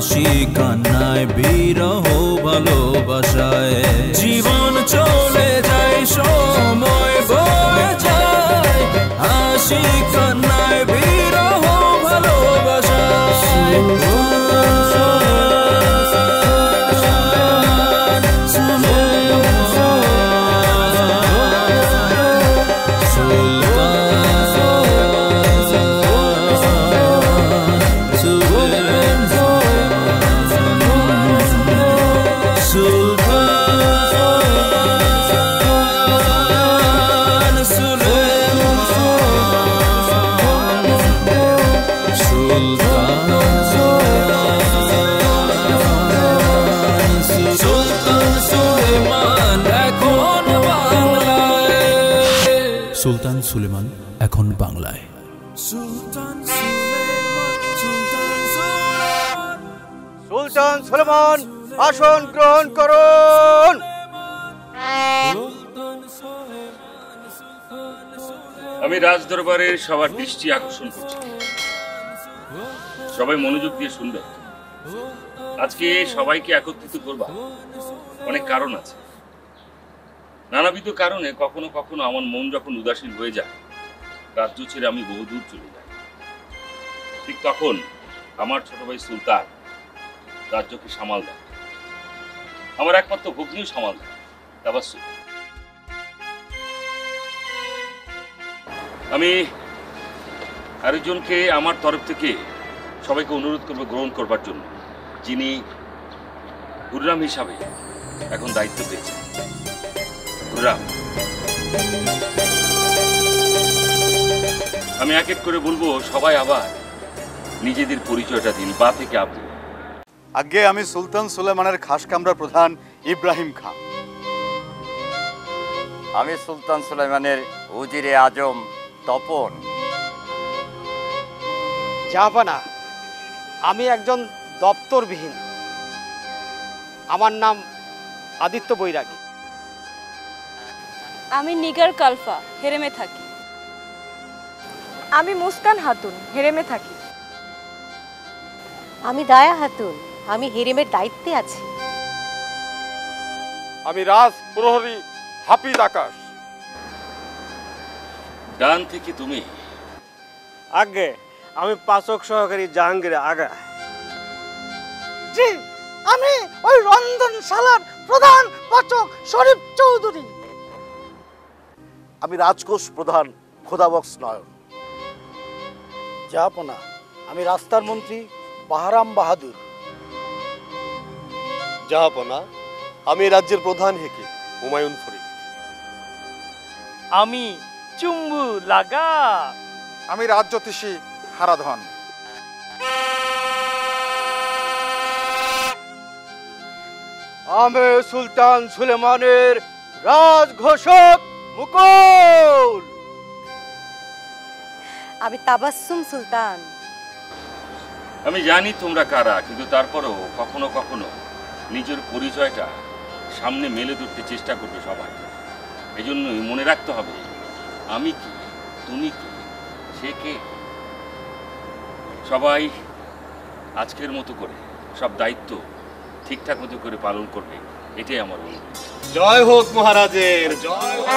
হাসি কান্নায় বিরহ ভালোবাসায় জীবন চলে যায় সময় বয়ে যায় হাসি কান্নায় বিরহ ভালোবাসায় সুলতান সুলেমান এখন বাংলায়। সুলতান সুলেমান আসন গ্রহণ করুন। আমি রাজদরবারের সবার দৃষ্টি আকর্ষণ করছি, সবাই মনোযোগ দিয়ে শুনবে। আজকে সবাইকে একত্রিত করবা অনেক কারণ আছে। নানাবিধ কারণে কখনো কখনো আমার মন যখন উদাসীন হয়ে যায়, রাজ্য ছেড়ে আমি বহুদূর চলে যাই। ঠিক তখন আমার ছোট ভাই সুলতান রাজ্যকে সামাল দেয়, আমার একমাত্র ভগ্নিও সামাল দেয় তাবাসসুম। আমি আরেকজনকে আমার তরফ থেকে সবাইকে অনুরোধ করবো গ্রহণ করবার জন্য, যিনি হুররাম হিসাবে এখন দায়িত্ব পেয়েছেন। হুররাম, আমি এক এক করে বলবো, সবাই আবার নিজেদের পরিচয়টা দিন, বা থেকে আপনি। আগে আমি সুলতান সুলেমানের খাস কামরা প্রধান ইব্রাহিম খান। আমি সুলতান সুলেমানের উজিরে আজম তপন। জাহাপানা, আমি একজন দপ্তরবিহীন, আমার নাম আদিত্য বৈরাগী। আমি নিগার কালফা, হেরেমে থাকি। আমি মুস্কান হাতুন, হেরেমে থাকি। আমি দায়া হাতুন, আমি হেরেমের দায়িত্বে আছি। আমি রাজ প্রহরী হাফিজ আকাশ। ডান থেকে তুমি? আগে আমি পাচক সহকারী জাহাঙ্গীর আগা। জি, আমি ওই রন্ধনশালার প্রধান পাচক শরীফ চৌধুরী। আমি রাজকোষ প্রধান খোদাবক্স নয়ন। জাহাপনা, আমি রাস্তার মন্ত্রী বাহারাম বাহাদুর। জাহাপনা, আমি রাজ্যের প্রধান হেকে হুমায়ুন ফরিদ। আমি চুম্বু লাগা। আমি রাজ্যতীষী হারাধন। আমি সুলতান সুলেমানের রাজঘোষক মুকুল। আমি তাবাসসুম সুলতান। আমি জানি তোমরা কারা, কিন্তু তারপরেও কখনো কখনো নিজের পরিচয়টা সামনে মেলে ধরতে চেষ্টা করবে সবাই। এই জন্যই মনে রাখতে হবে, আমি কি, তুমি কি, সে কে। সবাই আজকের মতো করে সব দায়িত্ব ঠিকঠাক মতো করে পালন করবে, এটাই আমার অনুরোধ। জয় হোক মহারাজের, জয় হোক।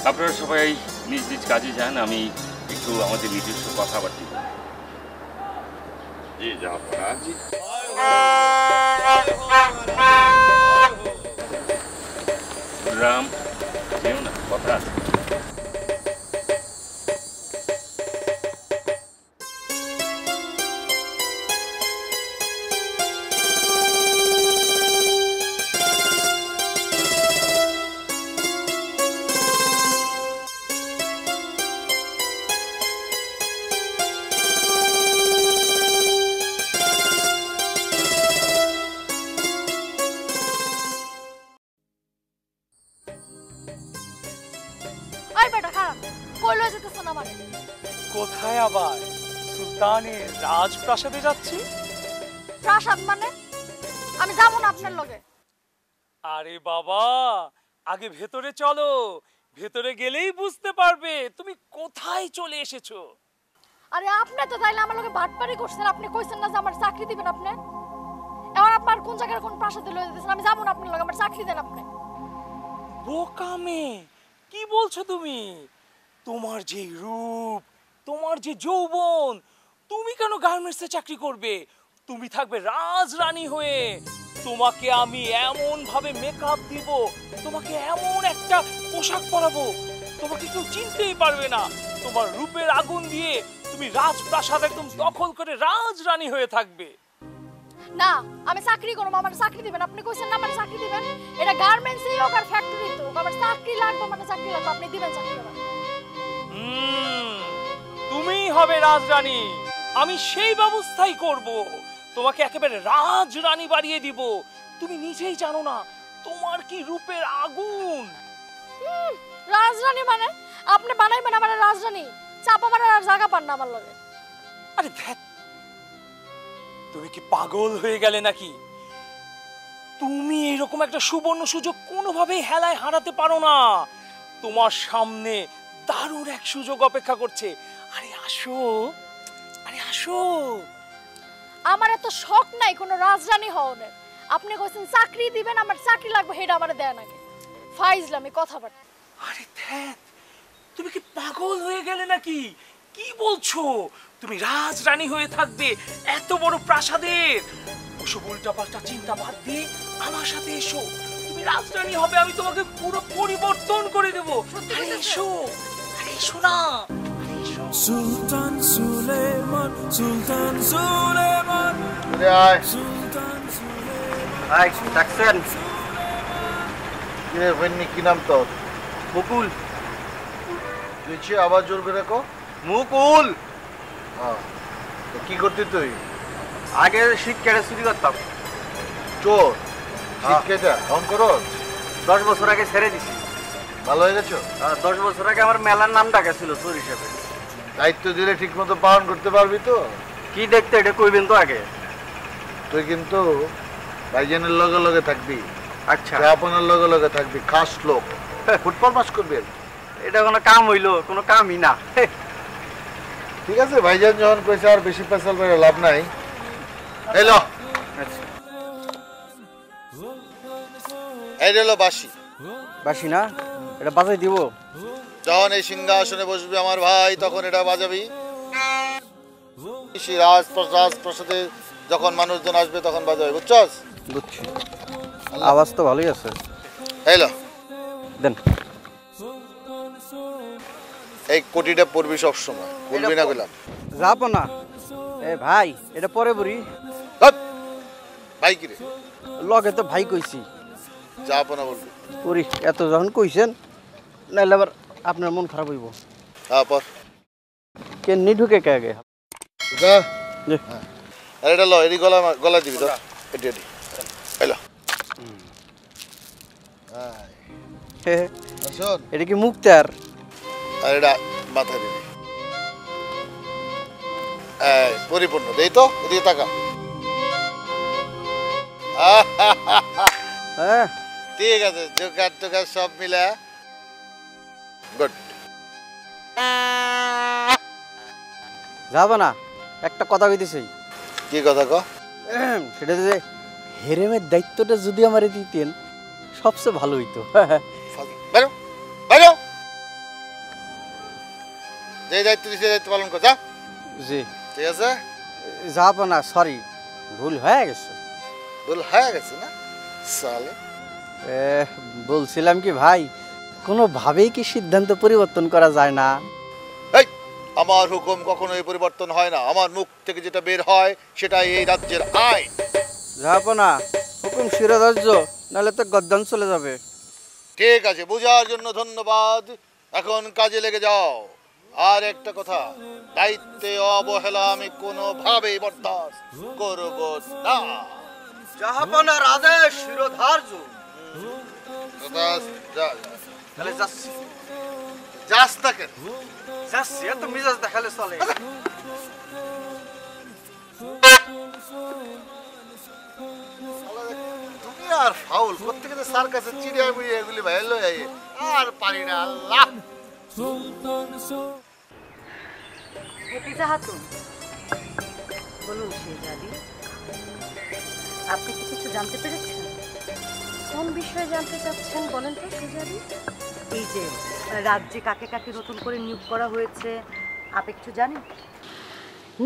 আপনারা সবাই নিজ নিজ কাজে যান, আমি একটু আমাদের নিজস্ব কথাবার্তা বলি। জি জাহাপনা, জি। রাম, যেও না, কথা আছে। কোথায় আবার? সুলতানের রাজপ্রাসাদে যাচ্ছি। প্রাসাদ মানে? আমি যাবো না আপনার লগে। আরে বাবা, আগে ভেতরে চলো, ভেতরে গেলেই বুঝতে পারবে তুমি কোথায় চলে এসেছো। আরে আপনি তো তাইলে আমার লগে ভাটপারি করছেন, আপনি কইছেন না যে আমার চাকরি দিবেন আপনি। এবার আপনার কোন জায়গায় কোন প্রাসাদে লয়ে দিতেছেন, আমি যাবো না আপনার লগে, আমার চাকরি দেন আপনি। বোকা মেয়ে, কি বলছো তুমি? তোমার যে রূপ, তোমার যে যৌবন, তুমি কেন গার্মেন্টসে চাকরি করবে? তুমি থাকবে রাজরানী হয়ে। তোমাকে আমি এমন ভাবে মেকআপ দিব, তোমাকে এমন একটা পোশাক পরাবো, তোমাকে কেউ চিনতেই পারবে না। তোমার রূপের আগুন দিয়ে তুমি রাজপ্রাসাদ একদম দখল করে রাজরানী হয়ে থাকবে। না, আমি চাকরি করব, আমার চাকরি দিবেন। আপনি কইছেন না আমার চাকরি দিবেন, এটা গার্মেন্টসই হোক আর ফ্যাক্টরিতে হোক, আমার চাকরি লাগবে, মানে চাকরি লাগবে, আপনি দিবেন চাকরি আমার। তুমিই হবে রাজরানী, আমি সেই ব্যবস্থাই করব। তোমাকে একেবারে রাজরানী বানিয়ে দিব। তুমি নিজেই জানো না তোমার কি রূপের আগুন। রাজরানী মানে আপনি বানাইবেন আমার রাজরানী? চাপা মারার আর জায়গা পান না আমার লগে। আরে ধ্যাত, তুমি কি পাগল হয়ে গেলে নাকি? তুমি এরকম একটা সুবর্ণ সুযোগ কোনোভাবেই হেলায় হারাতে পারো না। তোমার সামনে দারুণ এক সুযোগ অপেক্ষা করছে। আরে আসো, আরে আসো। আমার এত শখ নাই কোনো রাজরানী হওয়ার। আপনি কইছেন চাকরি দিবেন, আমার চাকরি লাগবে, হেডা আমারে দেয় নাকি? ফাইজলামি কথাবার্তা। আরে ধ্যাত, তুমি কি পাগল হয়ে গেলে নাকি? কি বলছো? তুমি রাজরানী হয়ে থাকবে এত বড় প্রাসাদের। ওসব উল্টাপাল্টা চিন্তা বাদ দিয়ে আমার সাথে এসো। তুমি রাজরানী হবে, আমি তোমাকে পুরো পরিবর্তন করে দেবো। আরে এসো, আরে এসো না। সুলতান সুলেমান, সুলতান সুলেমান, সুলতান সুলেমান। আই ডাকছেন কিরে ভেন্নি, কি নাম তোর? মুকুল। তুই আবার জোর করে রাখো। মুকুল। হ্যাঁ, তো কি করতি তুই? আগে শীত কেটে চুরি করতাম। চোর? শীত কেটে ঢং করো? 10 বছর আগে ছেড়ে দিছি। ভালো হয়ে গেছো? 10 বছর আগে আমার মেলার নাম ডাকা ছিল চোর হিসেবে। দায়িত্ব দিলে ঠিক মতো পালন করতে পারবি তো? কি দেখতে এটা কইবেন তো আগে। তুই কিন্তু ভাইজানের লগে লগে থাকবি। আচ্ছা, আপনার লগে লগে থাকবি, খাস লোক। ফুটবল পাস করবি। এটা কোনো কাম হইলো? কোনো কামই না। ঠিক আছে, ভাইজান যখন কইছে আর বেশি পেছাল করে লাভ নাই। এলো এই হলো বাঁশি। বাসি না, এটা বাজাই দিব। যখন এই সিংহাসনে বসবি আমার ভাই, তখন এটা বাজাবি। রাজপ্রাসাদে যখন মানুষজন আসবে তখন বাজাবে, বুঝছস? বুঝছি, আওয়াজ তো ভালোই আছে। এলো দেন। এই কোটিটা পড়বি সব সময়, বলবি না কইলাম? যাবো না। এ ভাই, এটা পরে বলি। ভাই কি রে? লগে তো ভাই কইছি। যাবো না বলবি? ওরে, এত যখন কইছেন, নাইলে আবার আপনার মন খারাপ হইব। হ্যাঁ, পর। কেন ঢুকে কে আগে? যা। আর এটা ল, এডি গলা গলা দিবি তো। এডি এডি এলো। শোন, এটা কি মুক্তার? আর এটা মাথায় দিবি। এই পরিপূর্ণ দেই তো, এদিকে তাকা। হ্যাঁ, ঠিক আছে, জোকার টোকার সব মিলা গুড। যাবো না, একটা কথা কইতেছি। কি কথা ক? সেটা যে হেরেমের দায়িত্বটা যদি আমারে দিতেন সবচেয়ে ভালো হইতো। বেরো বেরো, যে দায়িত্ব দিছে দায়িত্ব পালন কর। যা। জি ঠিক আছে, যাবো না, সরি, ভুল হয়ে গেছে। ভুল হয়ে গেছে না সালে? বলছিলাম কি ভাই, কোনোভাবেই কি সিদ্ধান্ত পরিবর্তন করা যায় না? এই, আমার হুকুম কখনোই পরিবর্তন হয় না। আমার মুখ থেকে যেটা বের হয় সেটাই এই রাজ্যের আইন। যাবো না, হুকুম শিরোধার্য, নাহলে তো গদ্দান চলে যাবে। ঠিক আছে, বোঝার জন্য ধন্যবাদ। এখন কাজে লেগে যাও। আর একটা কথা, দায়িত্বে অবহেলা আমি কোনোভাবেই বরদাস্ত করব না। জাহাপনার আদেশ শিরোধার্য। তাহলে যাচ্ছি। যাস না কেন? যাচ্ছি, এত মিজাজ দেখালে চলে? আর ফাউল করতে গেলে স্যার কাছে চিড়িয়া মুড়িয়া এগুলি ভাই লই আই আর পারি না আল্লাহ। হেফিজা খাতুন, বলুন শেহজাদি, আপনি কি কিছু জানতে পেরেছেন? কোন বিষয়ে জানতে চাচ্ছেন বলেন তো শেহজাদি? এই যে রাজ্যে কাকে কাকে নতুন করে নিয়োগ করা হয়েছে, আপনি কিছু জানেন?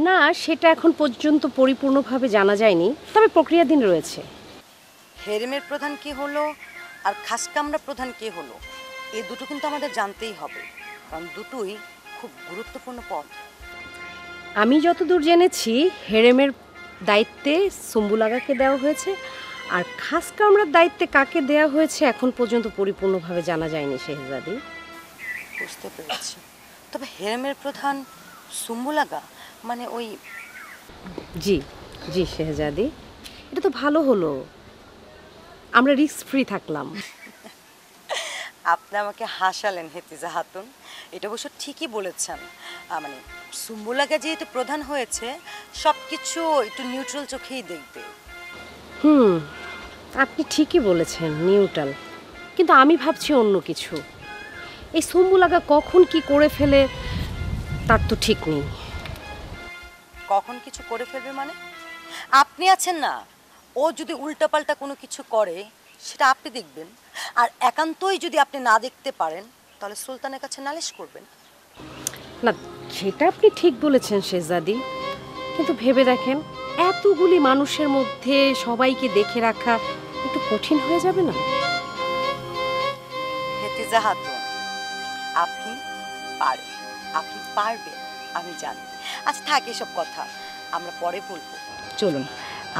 না, সেটা এখন পর্যন্ত পরিপূর্ণভাবে জানা যায়নি, তবে প্রক্রিয়াধীন রয়েছে। হেরেমের প্রধান কে হলো আর খাসকামরা প্রধান কে হলো, এই দুটো কিন্তু আমাদের জানতেই হবে, কারণ দুটোই খুব গুরুত্বপূর্ণ পদ। আমি যতদূর জেনেছি হেরেমের দায়িত্বে সুম্বুলাগাকে দেওয়া হয়েছে, আর খাস কামরার দায়িত্বে কাকে দেওয়া হয়েছে এখন পর্যন্ত পরিপূর্ণভাবে জানা যায়নি শেহজাদি। বুঝতে পেরেছি। তবে হেরেমের প্রধান সুম্বুলাগা মানে ওই? জি জি শেহজাদি, এটা তো ভালো হলো, আমরা রিস্ক ফ্রি থাকলাম। আপনি আমাকে হাসালেন হেফিজা খাতুন, এটা অবশ্য ঠিকই বলেছেন। মানে সুম্বুলাগা যেহেতু প্রধান হয়েছে, সব কিছু একটু নিউট্রাল চোখেই দেখবে। আপনি ঠিকই বলেছেন, নিউট্রাল, কিন্তু আমি ভাবছি অন্য কিছু। এই সুম্বুলাগা কখন কি করে ফেলে তার তো ঠিক নেই। কখন কিছু করে ফেলবে মানে? আপনি আছেন না, ও যদি উল্টাপাল্টা কোনো কিছু করে সেটা আপনি দেখবেন, আর একান্তই যদি আপনি না দেখতে পারেন তাহলে সুলতানের কাছে নালিশ করবেন। না, সেটা আপনি ঠিক বলেছেন শেহজাদি, কিন্তু ভেবে দেখেন এতগুলি মানুষের মধ্যে সবাইকে দেখে রাখা একটু কঠিন হয়ে যাবে না? হেফিজা খাতুন, আপনি পারেন, আপনি পারবেন, আমি জানি। আচ্ছা থাক এসব কথা, আমরা পরে বলবো। চলুন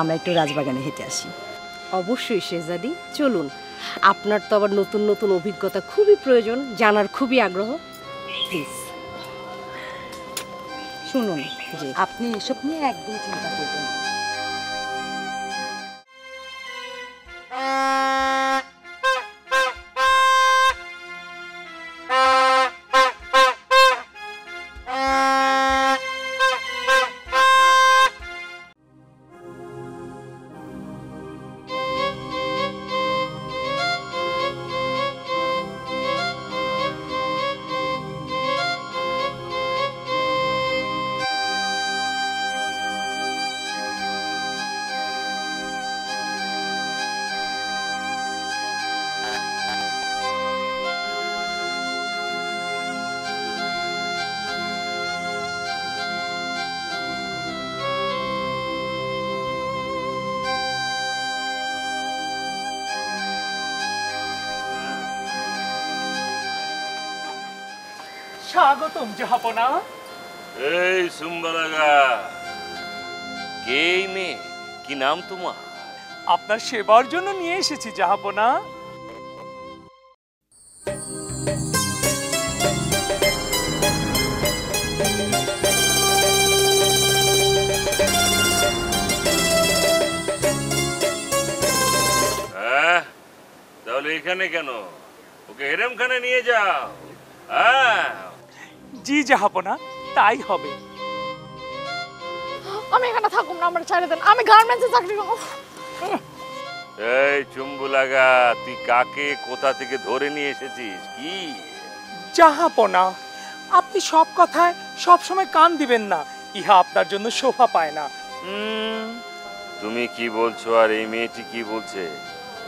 আমরা একটু রাজবাগানে হেঁটে আসি। অবশ্যই শেহজাদি, চলুন। আপনার তো আবার নতুন নতুন অভিজ্ঞতা খুবই প্রয়োজন, জানার খুবই আগ্রহ। প্লিজ শুনুন, আপনি এসব নিয়ে একদম চিন্তা করবেন। স্বাগতম জাহাপনা। এই সুম্বুলাগা, কে মেয়ে, কি নাম তোমার? আপনার সেবার জন্য নিয়ে এসেছি জাহাপনা। তাহলে এখানে কেন? ওকে হেরেমখানে নিয়ে যাও। জি জাহাপনা, তাই হবে। আমি এখানে থাকুম না, আমার ছেড়ে দেন, আমি গার্মেন্টসে চাকরি করব। এই সুম্বুলাগা, তুই কাকে কোথা থেকে ধরে নিয়ে এসেছিস? কি জাহাপনা, আপনি সব কথায় সব সময় কান দিবেন না, ইহা আপনার জন্য শোভা পায় না। তুমি কি বলছো আর এই মেয়েটি কি বলছে,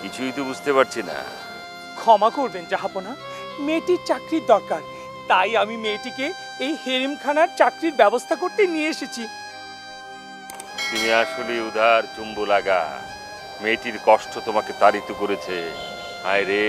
কিছুই তো বুঝতে পারছি না। ক্ষমা করবেন জাহাপনা, মেয়েটির চাকরির দরকার, তাই আমি মেয়েটিকে এই হেরেমখানার চাকরির ব্যবস্থা করতে নিয়ে এসেছি। তুমি আসলে উদার সুম্বুলাগা, মেয়েটির কষ্ট তোমাকে তাড়িত করেছে। হায় রে,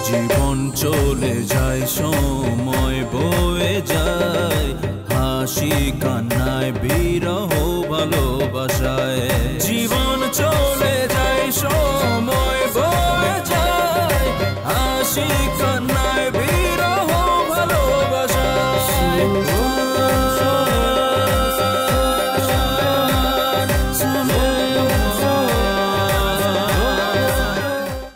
জীবন চলে যায়, সময় বয়ে যায়, হাসি কান্নায় বিরহ ভালোবাসায়। জীবন চলে যায়, সময় বয়ে যায়, হাসি